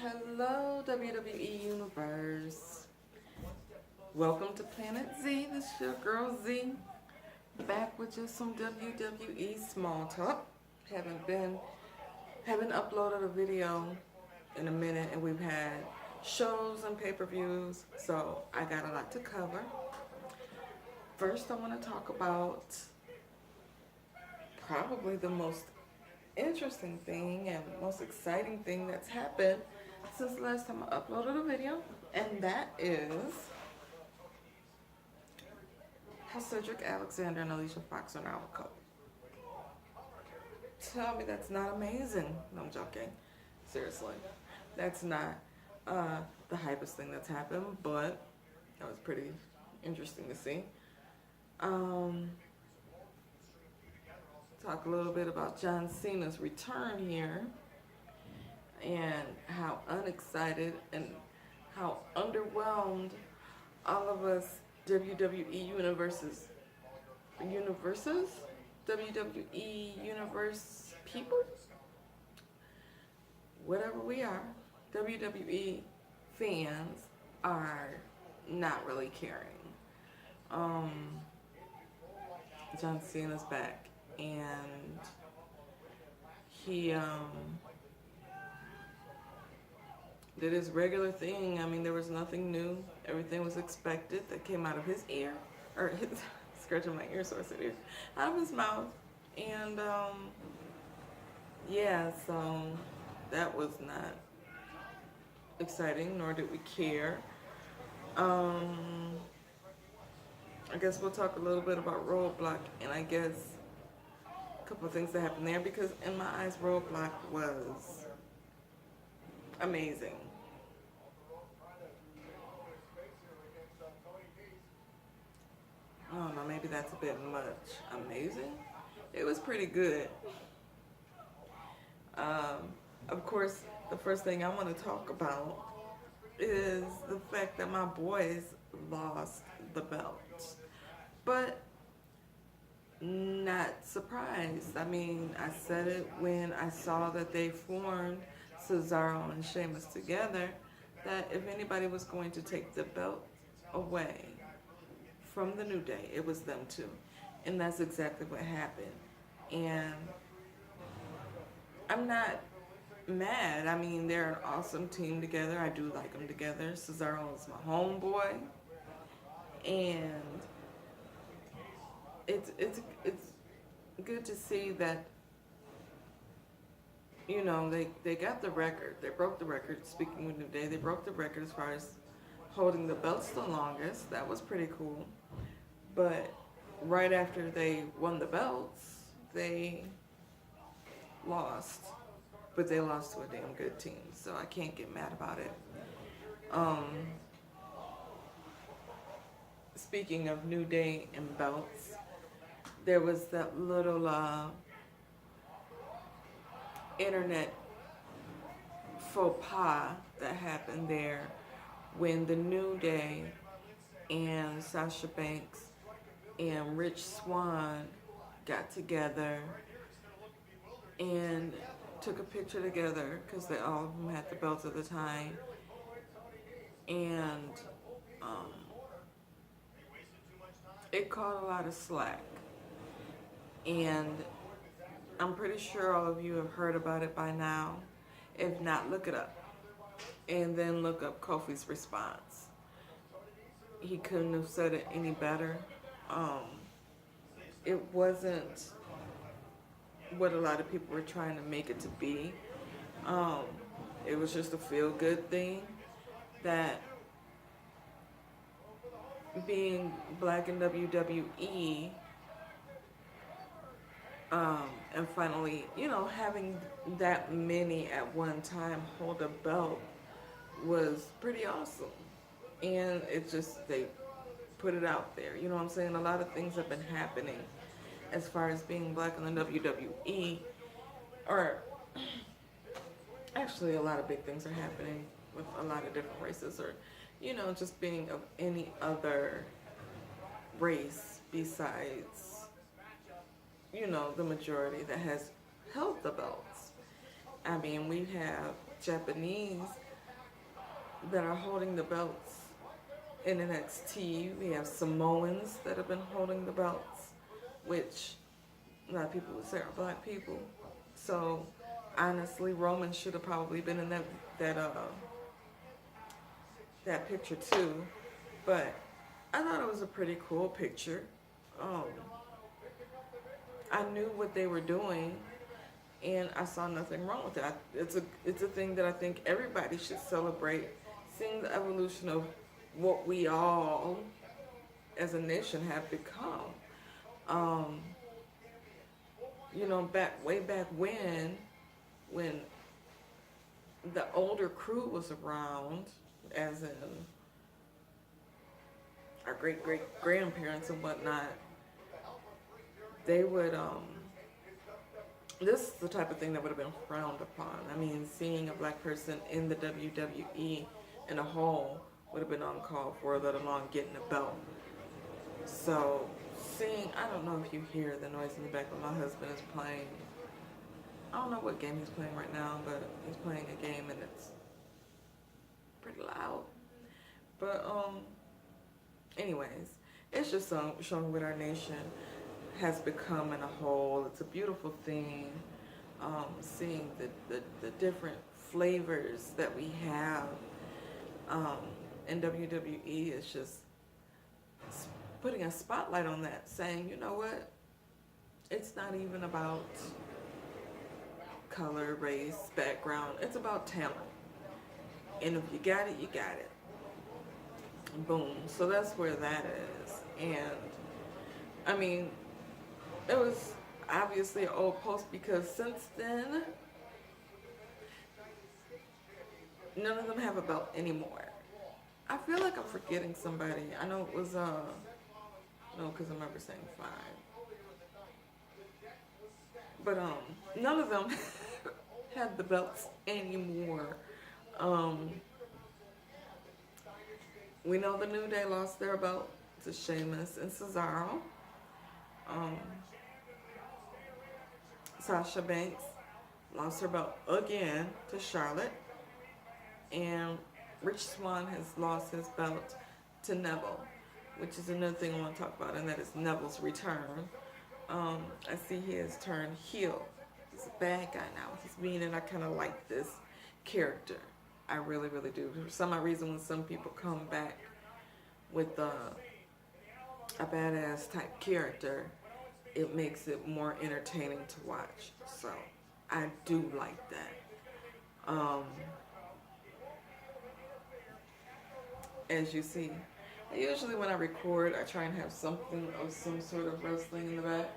Hello, WWE Universe. Welcome to Planet Z. This is your girl Z. Back with just some WWE small talk. Haven't uploaded a video in a minute, and we've had shows and pay-per-views, so I got a lot to cover. First, I want to talk about probably the most interesting thing and most exciting thing that's happened since the last time I uploaded a video, and that is how Cedric Alexander and Alicia Fox are now a couple. Tell me that's not amazing. No, I'm joking. Seriously. That's not the hypest thing that's happened, but that was pretty interesting to see. Talk a little bit about John Cena's return here and how unexcited and how underwhelmed all of us WWE WWE Universe people, whatever we are, WWE fans are not really caring. John Cena's back, and he did his regular thing. I mean, there was nothing new. Everything was expected that came out of his ear, or his scratching my ear, so I said ear, out of his mouth. And yeah, so that was not exciting, nor did we care. I guess we'll talk a little bit about Roadblock, and I guess a couple of things that happened there, because in my eyes, Roadblock was amazing. I don't know, maybe that's a bit much. Amazing? It was pretty good. Of course, the first thing I want to talk about is the fact that my boys lost the belt. But not surprised. I mean, I said it when I saw that they formed Cesaro and Sheamus together, that if anybody was going to take the belt away from the New Day, it was them too. And that's exactly what happened. And I'm not mad. I mean, they're an awesome team together. I do like them together. Cesaro is my homeboy. And it's good to see that, you know, they got the record. They broke the record. Speaking with New Day, they broke the record as far as holding the belts the longest. That was pretty cool. But right after they won the belts, they lost. But they lost to a damn good team, so I can't get mad about it. Speaking of New Day and belts, there was that little internet faux pas that happened there when the New Day and Sasha Banks and Rich Swann got together and took a picture together, because they all of them had the belts at the time, and it caught a lot of slack. And I'm pretty sure all of you have heard about it by now. If not, look it up. And then look up Kofi's response. He couldn't have said it any better. It wasn't what a lot of people were trying to make it to be. It was just a feel-good thing, that being black in WWE, and finally, you know, having that many at one time hold a belt was pretty awesome. And it just, they put it out there. You know what I'm saying? A lot of things have been happening as far as being black in the WWE, or actually a lot of big things are happening with a lot of different races, or, you know, just being of any other race besides, you know, the majority that has held the belts. I mean, we have Japanese that are holding the belts in NXT. We have Samoans that have been holding the belts, which a lot of people would say are black people. So honestly, Roman should have probably been in that picture too. But I thought it was a pretty cool picture. Um, I knew what they were doing, and I saw nothing wrong with it. It's a thing that I think everybody should celebrate, seeing the evolution of what we all, as a nation, have become. Um, way back when the older crew was around, as in our great grandparents and whatnot, they would this is the type of thing that would have been frowned upon. I mean, seeing a black person in the WWE in a whole would have been uncalled for, let alone getting a belt. So I don't know if you hear the noise in the back, but my husband is playing. I don't know what game he's playing right now, but he's playing a game and it's pretty loud. But anyways, it's just showing what our nation has become in a whole. It's a beautiful thing. Seeing the different flavors that we have in WWE is just putting a spotlight on that, saying, you know what? It's not even about color, race, background. It's about talent. And if you got it, you got it. Boom. So that's where that is. And I mean, it was obviously an old post because since then, none of them have a belt anymore. I feel like I'm forgetting somebody. I know it was, no, because I remember saying 5. But, none of them have the belts anymore. We know the New Day lost their belt to Sheamus and Cesaro. Sasha Banks lost her belt again to Charlotte. And Rich Swann has lost his belt to Neville, which is another thing I want to talk about, and that is Neville's return. I see he has turned heel. He's a bad guy now. He's mean, and I kind of like this character. I really, really do. For some odd reason, when some people come back with a badass type character, it makes it more entertaining to watch. So I do like that. As you see, usually when I record, I try and have something of some sort of wrestling in the back.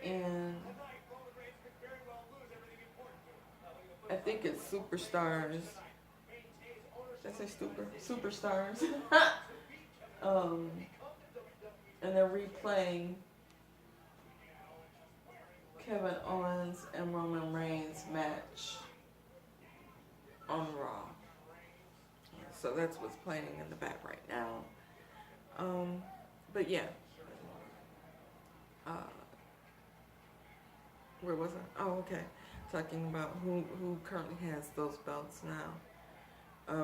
And I think it's Superstars. Did I say Superstars. And they're replaying Kevin Owens and Roman Reigns match on Raw. So that's what's playing in the back right now. But yeah. Where was I? Oh, okay. Talking about who currently has those belts now.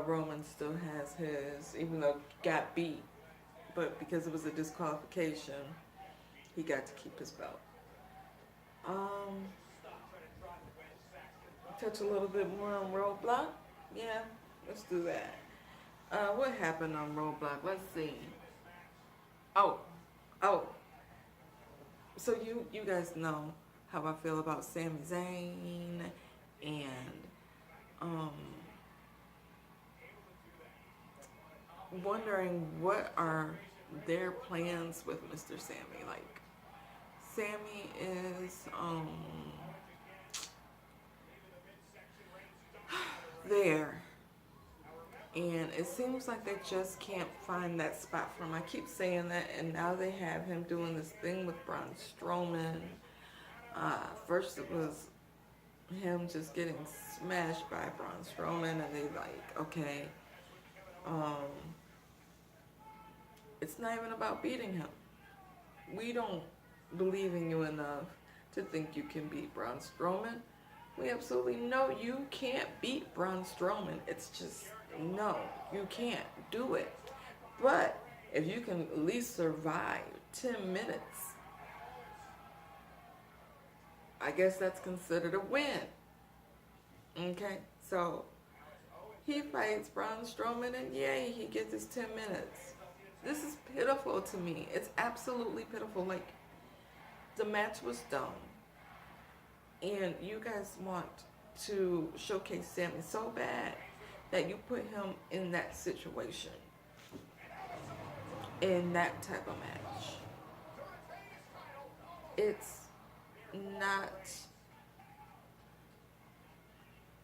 Roman still has his, even though he got beat. But because it was a disqualification, he got to keep his belt. Touch a little bit more on Roadblock. Yeah, let's do that. What happened on Roadblock? Let's see. Oh. So you guys know how I feel about Sami Zayn and wondering what are their plans with Mr. Sami. Like, Sami is there. And it seems like they just can't find that spot for him. I keep saying that, and now they have him doing this thing with Braun Strowman. First it was him just getting smashed by Braun Strowman, and they like, okay, it's not even about beating him. We don't believe in you enough to think you can beat Braun Strowman. We absolutely know you can't beat Braun Strowman. It's just No, you can't do it. But if you can at least survive 10 minutes, I guess that's considered a win. Okay, so he fights Braun Strowman and yay, he gets his 10 minutes. This is pitiful to me. It's absolutely pitiful. Like, the match was done. And you guys want to showcase Sami so bad that you put him in that situation. In that type of match. It's not...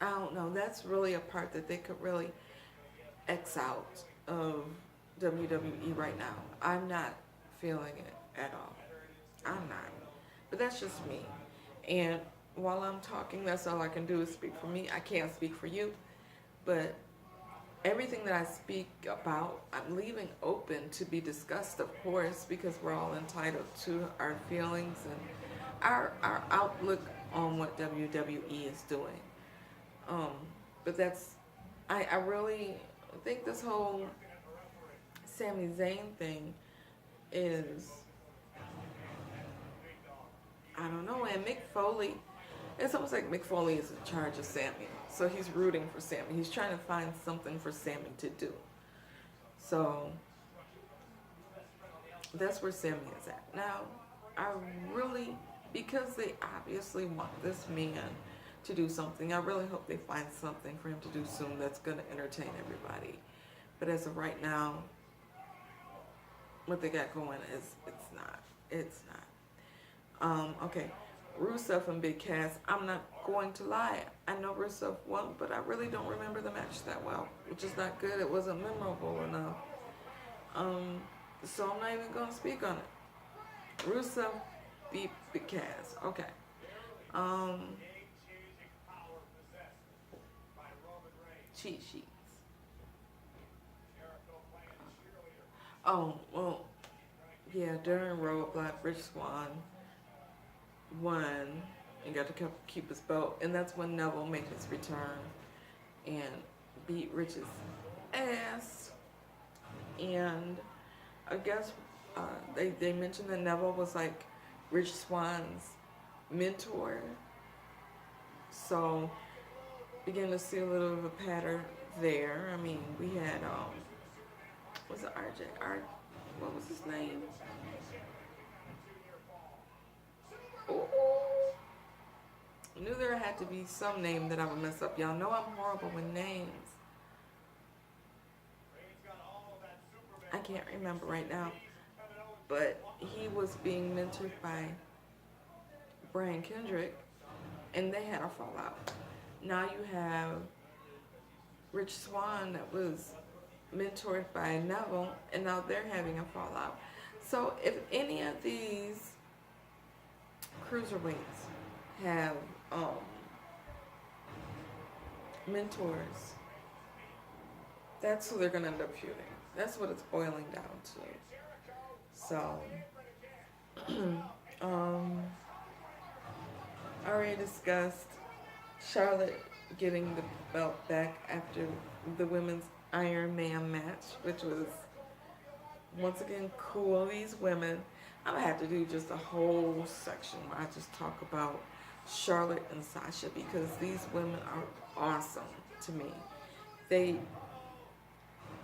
I don't know. That's really a part that they could really X out of WWE right now. I'm not feeling it at all. I'm not. But that's just me. And while I'm talking, that's all I can do is speak for me. I can't speak for you. But everything that I speak about, I'm leaving open to be discussed, of course, because we're all entitled to our feelings and our outlook on what WWE is doing. But that's, I really think this whole Sami Zayn thing is, I don't know, and Mick Foley, it's almost like Mick Foley is in charge of Sami. So he's rooting for Sami. He's trying to find something for Sami to do. So that's where Sami is at. Now, I really, because they obviously want this man to do something, I really hope they find something for him to do soon that's going to entertain everybody. But as of right now, what they got going is, it's not. It's not. Okay. Rusev and Big Cass, I'm not going to lie. I know Rusev won, but I really don't remember the match that well, which is not good. It wasn't memorable enough. So I'm not even going to speak on it. Rusev beat Big Cass. Okay. Cheat sheets. Oh, well, yeah, during Roadblock, Rich Swann won and got to keep his belt, and that's when Neville made his return and beat Rich's ass. And I guess they mentioned that Neville was like Rich Swann's mentor, so began to see a little of a pattern there. I mean, we had was it RJ? What was his name? Ooh. I knew there had to be some name that I would mess up. Y'all know I'm horrible with names. I can't remember right now. But he was being mentored by Brian Kendrick, and they had a fallout. Now you have Rich Swann that was mentored by Neville, and now they're having a fallout. So if any of these cruiserweights have mentors, that's who they're going to end up feuding. That's what it's boiling down to. So, I already discussed Charlotte getting the belt back after the women's Iron Man match, which was, once again, cool. These women, I'm going to have to do just a whole section where I just talk about Charlotte and Sasha, because these women are awesome to me. They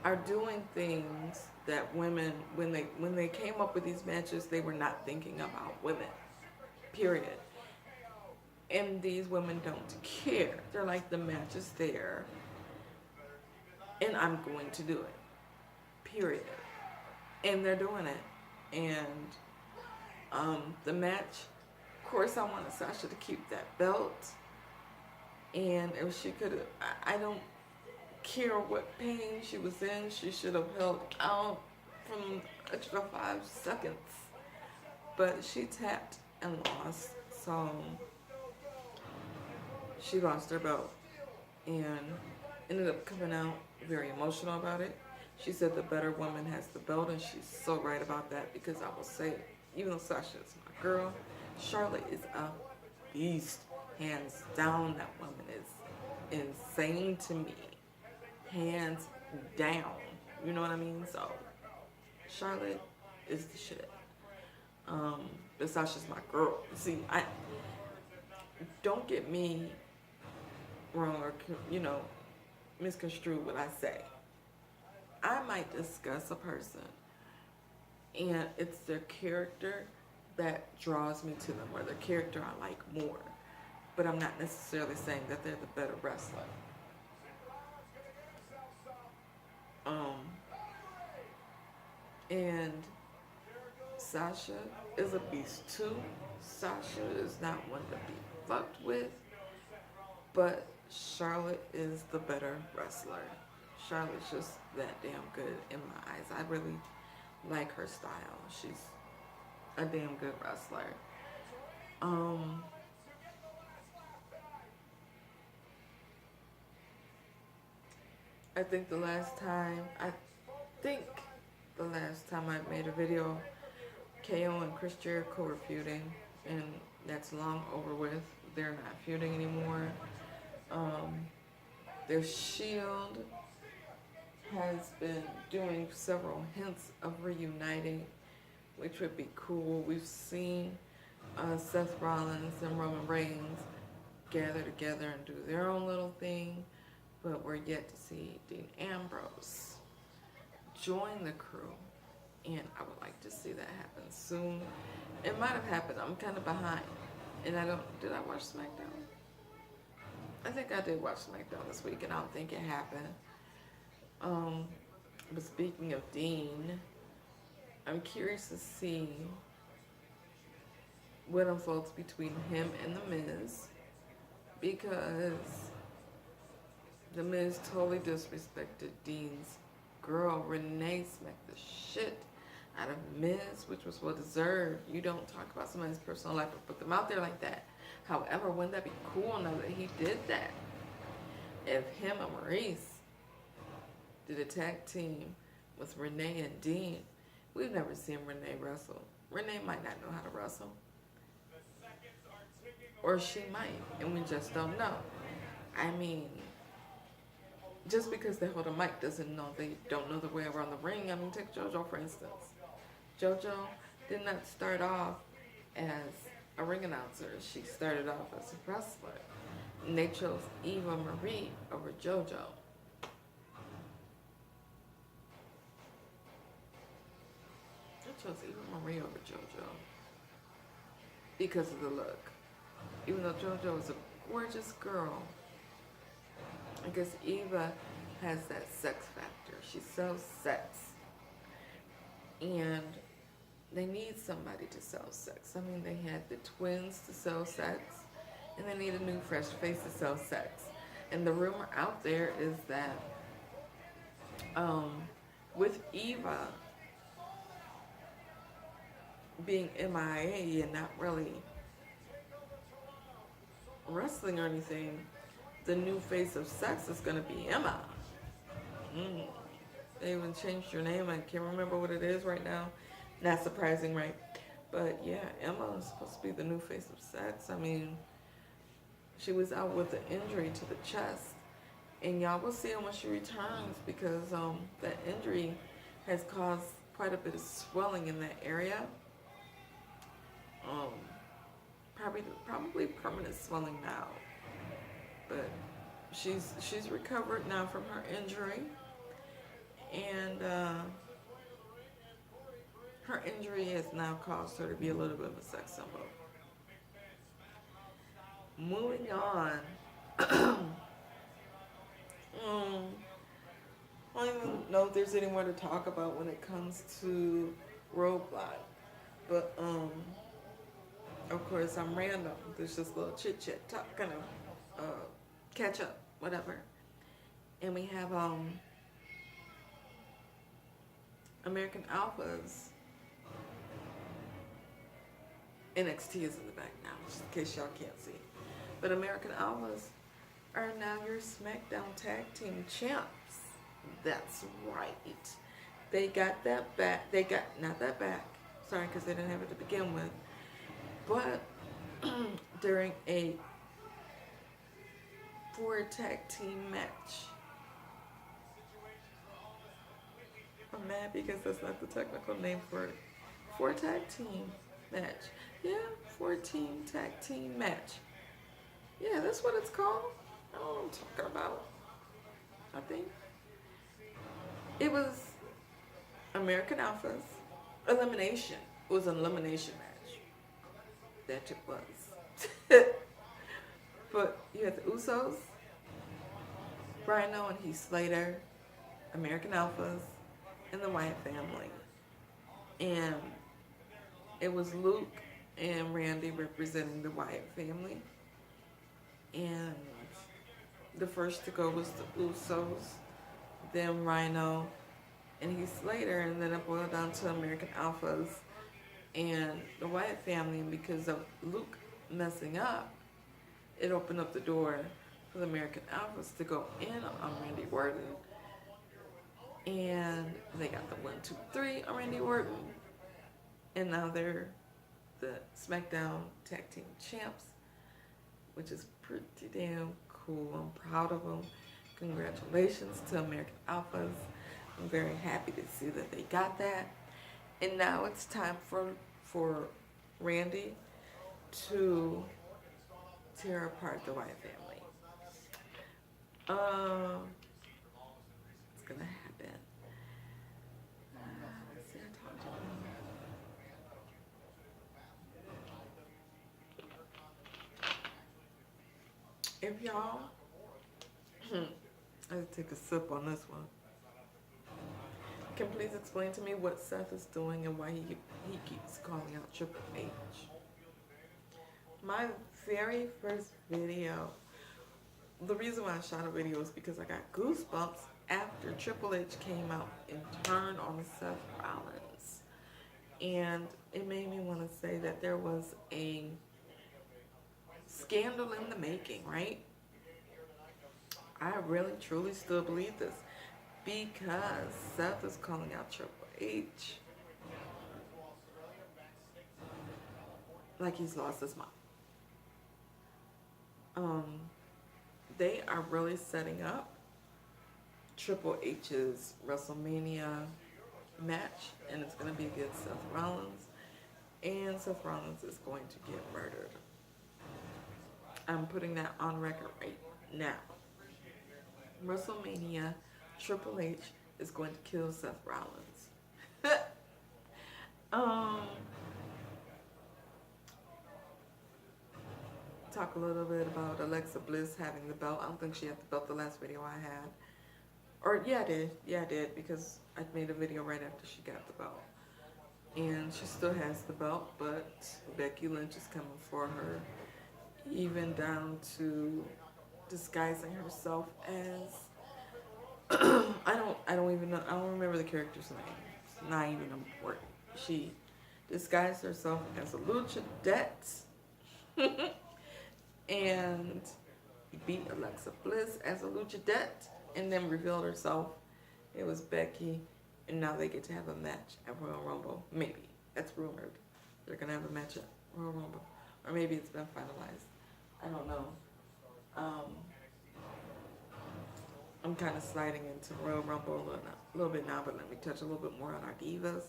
are doing things that women, when they came up with these matches, they were not thinking about women, period. And these women don't care. They're like, the match is there, and I'm going to do it, period. And they're doing it. And the match, of course, I wanted Sasha to keep that belt. And if she could have, I don't care what pain she was in, she should have held out from extra 5 seconds. But she tapped and lost, so she lost her belt and ended up coming out very emotional about it. She said the better woman has the belt, and she's so right about that, because I will say, even though Sasha is my girl, Charlotte is a beast, hands down. That woman is insane to me. hands down. You know what I mean? So Charlotte is the shit. But Sasha's my girl. See, I don't get me wrong or misconstrue what I say. I might discuss a person and it's their character that draws me to them, or their character I like more. But I'm not necessarily saying that they're the better wrestler. And Sasha is a beast too. Sasha is not one to be fucked with. But Charlotte is the better wrestler. Charlotte's just that damn good in my eyes. I really like her style. She's a damn good wrestler. I think the last time I made a video, KO and Chris Jericho were feuding, and that's long over with. They're not feuding anymore. Their Shield has been doing several hints of reuniting, which would be cool. We've seen Seth Rollins and Roman Reigns gather together and do their own little thing, but we're yet to see Dean Ambrose join the crew, and I would like to see that happen soon. It might have happened. I'm kind of behind, and did I watch SmackDown? I think I did watch SmackDown this week, and I don't think it happened. But speaking of Dean, I'm curious to see what unfolds between him and The Miz, because The Miz totally disrespected Dean's girl. Renee smacked the shit out of Miz, which was well deserved. You don't talk about somebody's personal life or put them out there like that. However, wouldn't that be cool now that he did that? If him and Maurice did a tag team with Renee and Dean, we've never seen Renee wrestle. Renee might not know how to wrestle. Or she might, and we just don't know. I mean, just because they hold a mic doesn't know they don't know the way around the ring. I mean, take JoJo for instance. JoJo did not start off as a ring announcer. She started off as a wrestler. And they chose Eva Marie over JoJo. They chose Eva Marie over JoJo because of the look. Even though JoJo is a gorgeous girl, I guess Eva has that sex factor. She sells sex. And they need somebody to sell sex. I mean, they had the twins to sell sex, and they need a new fresh face to sell sex. And the rumor out there is that with Eva being MIA and not really wrestling or anything, the new face of sex is going to be Emma. They even changed her name. I can't remember what it is right now. Not surprising, right? But yeah, Emma is supposed to be the new face of sex. I mean, she was out with an injury to the chest, and y'all will see her when she returns, because that injury has caused quite a bit of swelling in that area. Probably permanent swelling now, but she's recovered now from her injury, and her injury has now caused her to be a little bit of a sex symbol. Moving on. I don't even know if there's any more to talk about when it comes to Roadblock, but of course I'm random. There's just a little chit chat, talk, kind of catch up, whatever. And we have American Alpha's NXT is in the back now, just in case y'all can't see. But American Alphas are now your SmackDown Tag Team Champs. That's right. They got that back. They got, not that back. Sorry, because they didn't have it to begin with. But during a 4 tag team match I'm mad because that's not the technical name for it. 4 tag team match. Yeah, 4-team tag team match. Yeah, that's what it's called. I don't know what I'm talking about. I think it was American Alpha's elimination. It was an elimination match. That it was. But you had the Usos, Rhino and Heath Slater, American Alphas, and the Wyatt family. And it was Luke and Randy representing the Wyatt family. And the first to go was the Usos, then Rhino and Heath Slater, and then it boiled down to American Alphas and the Wyatt family. And because of Luke messing up, it opened up the door for the American Alphas to go in on Randy Orton. And they got the 1, 2, 3 on Randy Orton. And now they're the SmackDown Tag Team Champs, which is pretty damn cool. I'm proud of them. Congratulations to American Alphas. I'm very happy to see that they got that. And now it's time for Randy to tear apart the Wyatt family. It's gonna happen. Let's see, I talked to them. If y'all, I have to take a sip on this one. Can you please explain to me what Seth is doing and why he keeps calling out Triple H? My very first video, the reason why I shot a video is because I got goosebumps after Triple H came out and turned on Seth Rollins. And it made me want to say that there was a scandal in the making, right? I really, truly still believe this because Seth is calling out Triple H like he's lost his mind. They are really setting up Triple H's WrestleMania match, and it's going to be against Seth Rollins, and Seth Rollins is going to get murdered. I'm putting that on record right now. WrestleMania, Triple H is going to kill Seth Rollins. Talk a little bit about Alexa Bliss having the belt. I don't think she had the belt the last video I had. Or, yeah, I did. Yeah, I did, because I made a video right after she got the belt. And she still has the belt, but Becky Lynch is coming for her. Even down to disguising herself as... I don't even know. I don't remember the character's name. It's not even important. She disguised herself as a luchadette. And beat Alexa Bliss as a luchadette, and then revealed herself. It was Becky, and now they get to have a match at Royal Rumble. Maybe. That's rumored. They're going to have a match at Royal Rumble. Or maybe it's been finalized. I don't know. I'm kind of sliding into Royal Rumble a little bit now, but let me touch a little bit more on our divas.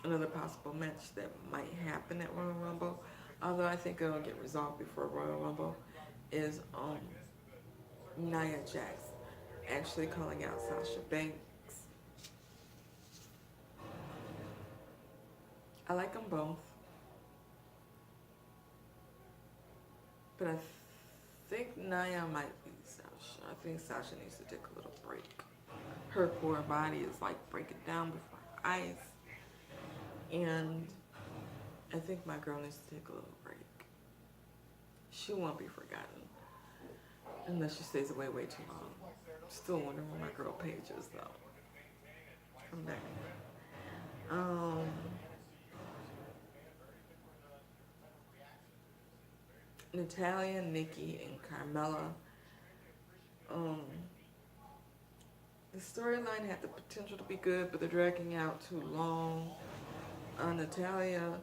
Another possible match that might happen at Royal Rumble, although I think it'll get resolved before Royal Rumble, is Nia Jax actually calling out Sasha Banks. I like them both, but I think Nia might be Sasha. I think Sasha needs to take a little break. Her poor body is like breaking down before her eyes. And I think my girl needs to take a little break. She won't be forgotten unless she stays away way too long. Still wondering where my girl Paige is though. From there. Natalya, Nikki, and Carmela. The storyline had the potential to be good, but they're dragging out too long. Natalya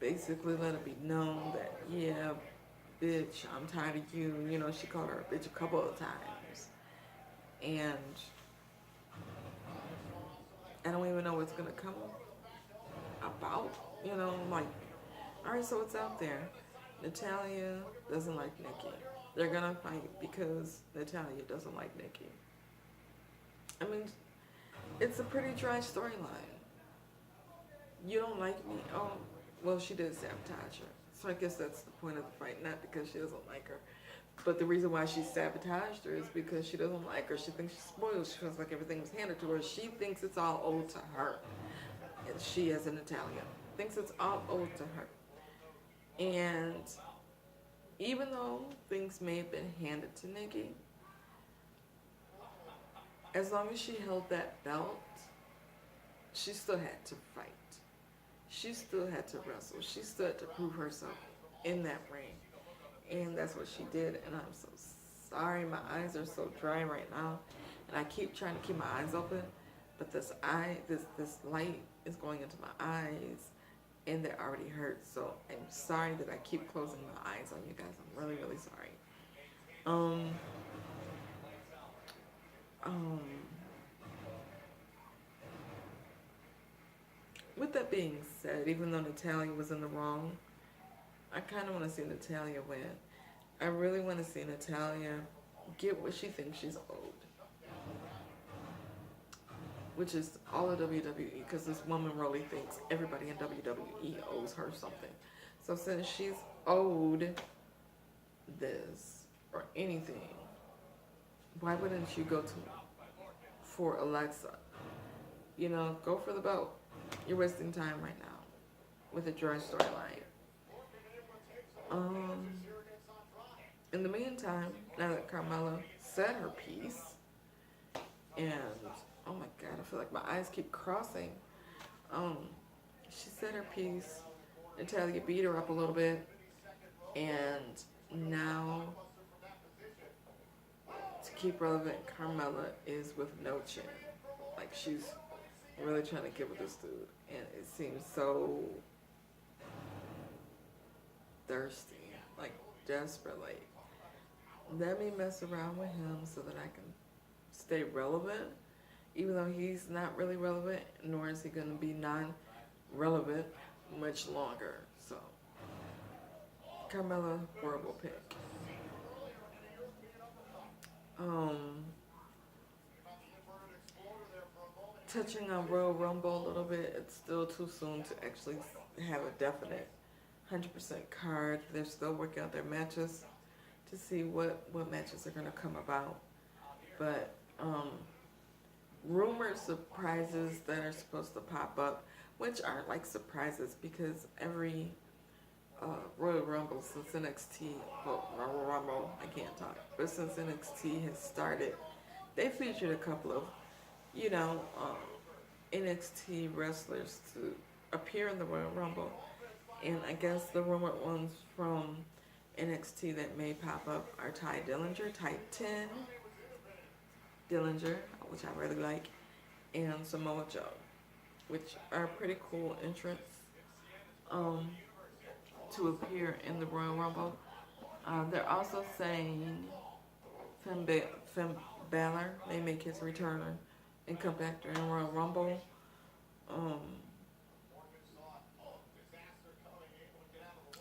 basically let it be known that, yeah, bitch, I'm tired of you. You know, she called her a bitch a couple of times. And I don't even know what's gonna come about. You know, like, all right, so it's out there. Natalia doesn't like Nikki. They're gonna fight because Natalia doesn't like Nikki. I mean, it's a pretty dry storyline. You don't like me? Oh, well, she did sabotage her. So I guess that's the point of the fight, not because she doesn't like her. But the reason why she sabotaged her is because she doesn't like her. She thinks she's spoiled. She feels like everything was handed to her. She thinks it's all owed to her. And she, as an Italian, thinks it's all owed to her. And even though things may have been handed to Nikki, as long as she held that belt, she still had to fight. She still had to wrestle. She still had to prove herself in that ring. And that's what she did. And I'm so sorry. My eyes are so dry right now. And I keep trying to keep my eyes open. But this light is going into my eyes. And they're already hurt. So I'm sorry that I keep closing my eyes on you guys. I'm really, really sorry. With that being said, even though Natalia was in the wrong, I kind of want to see Natalia win. I really want to see Natalia get what she thinks she's owed, which is all of WWE, because this woman really thinks everybody in WWE owes her something. So since she's owed this or anything, why wouldn't you go for Alexa? You know, go for the belt. You're wasting time right now with a dry storyline. In the meantime, now that Carmela said her piece, and oh my God, I feel like my eyes keep crossing. She said her piece. Natalia beat her up a little bit, and now to keep relevant, Carmela is with no chin. Like, she's really trying to get with this dude, and it seems so thirsty, like desperately. Let me mess around with him so that I can stay relevant, even though he's not really relevant, nor is he going to be non-relevant much longer. So, Carmela, horrible pick. Touching on Royal Rumble a little bit, it's still too soon to actually have a definite 100% card. They're still working out their matches to see what matches are going to come about. But rumored surprises that are supposed to pop up, which aren't like surprises because every Royal Rumble since NXT, well, Royal Rumble, I can't talk, but since NXT has started, they featured a couple of, you know, NXT wrestlers to appear in the Royal Rumble. And I guess the rumored ones from NXT that may pop up are Ty Dillinger, Type 10 Dillinger, which I really like, and Samoa Joe, which are pretty cool entrants to appear in the Royal Rumble. They're also saying Finn Balor may make his return and come back during Royal Rumble.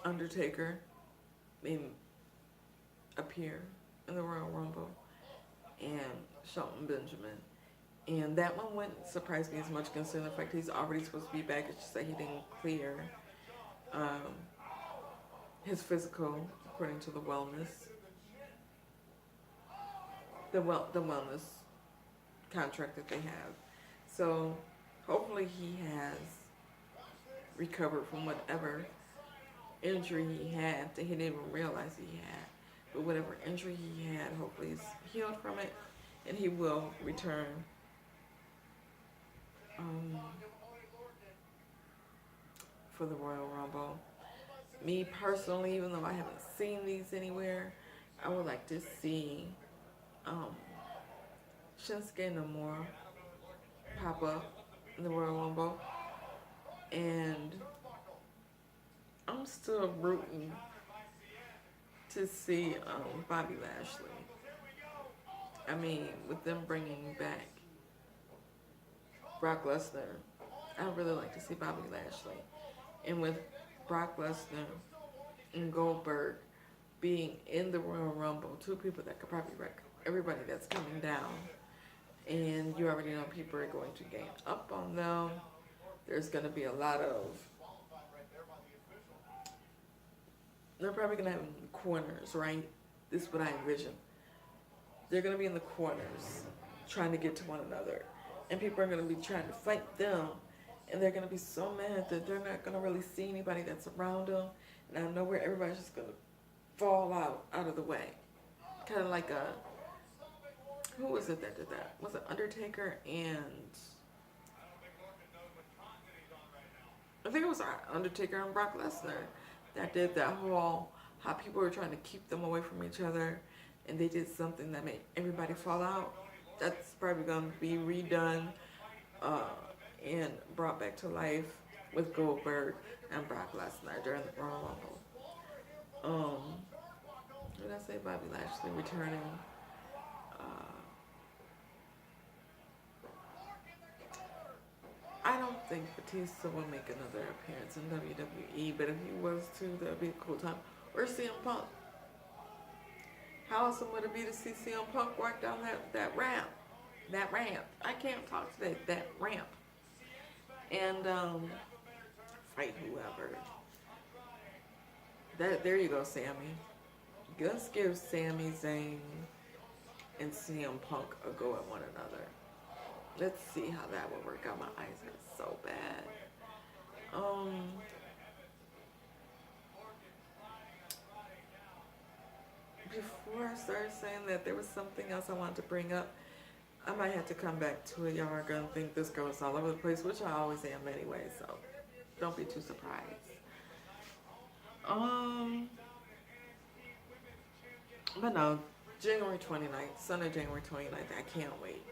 Undertaker may appear in the Royal Rumble, and Shelton Benjamin. And that one wouldn't surprise me as much considering the fact he's already supposed to be back. It's just that he didn't clear his physical according to the wellness contract that they have. So hopefully he has recovered from whatever injury he had that he didn't even realize he had. But whatever injury he had, hopefully he's healed from it, and he will return for the Royal Rumble. Me personally, even though I haven't seen these anywhere, I would like to see Shinsuke Nakamura pop up in the Royal Rumble, and I'm still rooting to see Bobby Lashley. I mean, with them bringing back Brock Lesnar. I would really like to see Bobby Lashley. And with Brock Lesnar and Goldberg being in the Royal Rumble, two people that could probably wreck everybody that's coming down. And you already know people are going to gang up on them. There's going to be a lot of... They're probably going to have corners, right? This is what I envision. They're going to be in the corners trying to get to one another. And people are going to be trying to fight them. And they're going to be so mad that they're not going to really see anybody that's around them. And out of nowhere, everybody's just going to fall out of the way. Kind of like a... Who was it that did that? Was it Undertaker and... I think it was Undertaker and Brock Lesnar that did that whole... How people were trying to keep them away from each other. And they did something that made everybody fall out. That's probably going to be redone and brought back to life with Goldberg and Brock Lesnar during the Royal Rumble. What did I say? Bobby Lashley returning. I don't think Batista will make another appearance in WWE, but if he was to, that would be a cool time. Or CM Punk. How awesome would it be to see CM Punk walk down that ramp? That ramp. I can't talk today. That ramp. And fight whoever. There you go, Sami. Let's give Sami Zayn and CM Punk a go at one another. Let's see how that will work out. My eyes are so bad. Before I started saying that, there was something else I wanted to bring up. I might have to come back to it. Y'all are going to think this girl's all over the place, which I always am anyway, so don't be too surprised. But no, January 29th, Sunday, January 29th, I can't wait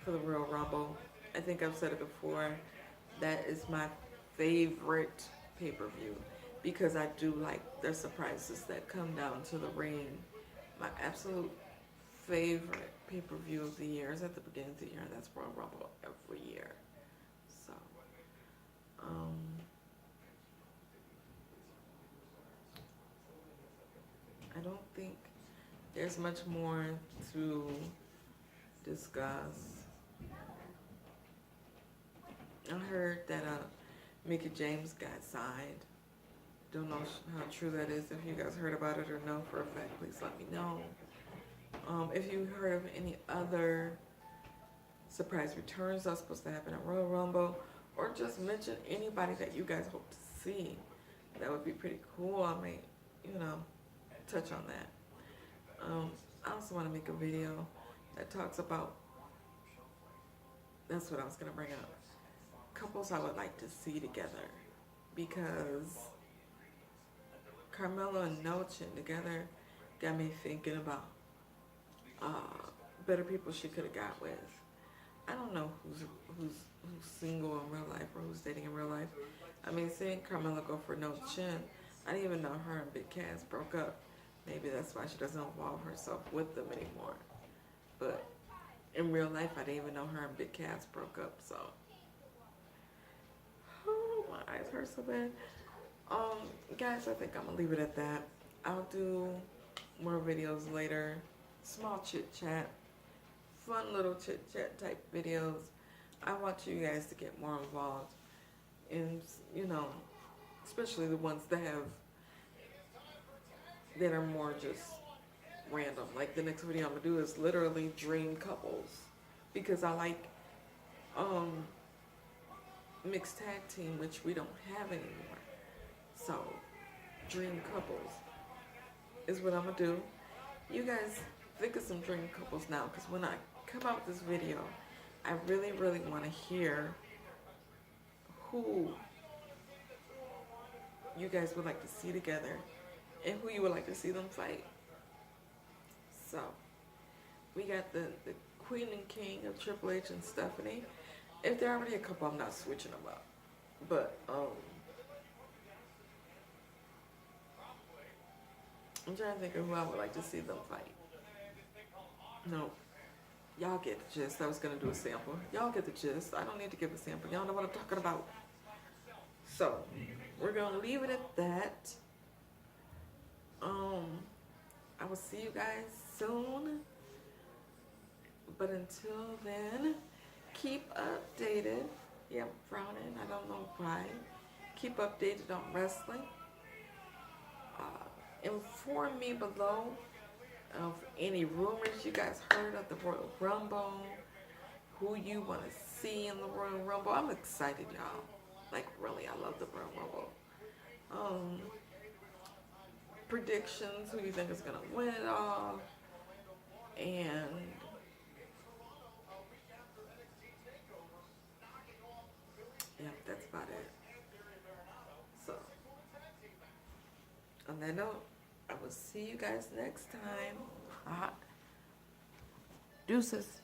for the Royal Rumble. I think I've said it before, that is my favorite pay-per-view because I do like the surprises that come down to the ring. My absolute favorite pay-per-view of the year is at the beginning of the year, and that's Royal Rumble every year. So, I don't think there's much more to discuss. I heard that Mickey James got signed. Don't know how true that is. If you guys heard about it or know for a fact, please let me know. If you heard of any other surprise returns that's supposed to happen at Royal Rumble, or just mention anybody that you guys hope to see, that would be pretty cool. I may, touch on that. I also want to make a video that talks about, that's what I was going to bring up, couples I would like to see together, because Carmela and Nelchin together got me thinking about better people she could have got with. I don't know who's single in real life or who's dating in real life. I mean, seeing Carmela go for Nelchin, I didn't even know her and Big Cass broke up. Maybe that's why she doesn't involve herself with them anymore. But in real life, I didn't even know her and Big Cass broke up, so. Oh, my eyes hurt so bad. Guys, I think I'm gonna leave it at that. I'll do more videos later. Small chit chat, fun little chit chat type videos. I want you guys to get more involved in, especially the ones that are more just random. Like the next video I'm gonna do is literally dream couples, because I like mixed tag team, which we don't have anymore. So dream couples is what I'm gonna do. You guys think of some dream couples now, because when I come out with this video, I really, really want to hear who you guys would like to see together and who you would like to see them fight. So, we got the Queen and King of Triple H and Stephanie. If they're already a couple, I'm not switching them up. But, I'm trying to think of who I would like to see them fight. No, Y'all get the gist. I was gonna do a sample. Y'all get the gist. I don't need to give a sample. Y'all know what I'm talking about. So we're gonna leave it at that. I will see you guys soon. But until then, keep updated. Yeah, I'm frowning. I don't know why. Keep updated on wrestling. Inform me below of any rumors you guys heard of the Royal Rumble. Who you want to see in the Royal Rumble. I'm excited, y'all. Like, really, I love the Royal Rumble. Predictions. Who you think is going to win it all. And yeah, that's about it. So, on that note, I will see you guys next time. Deuces.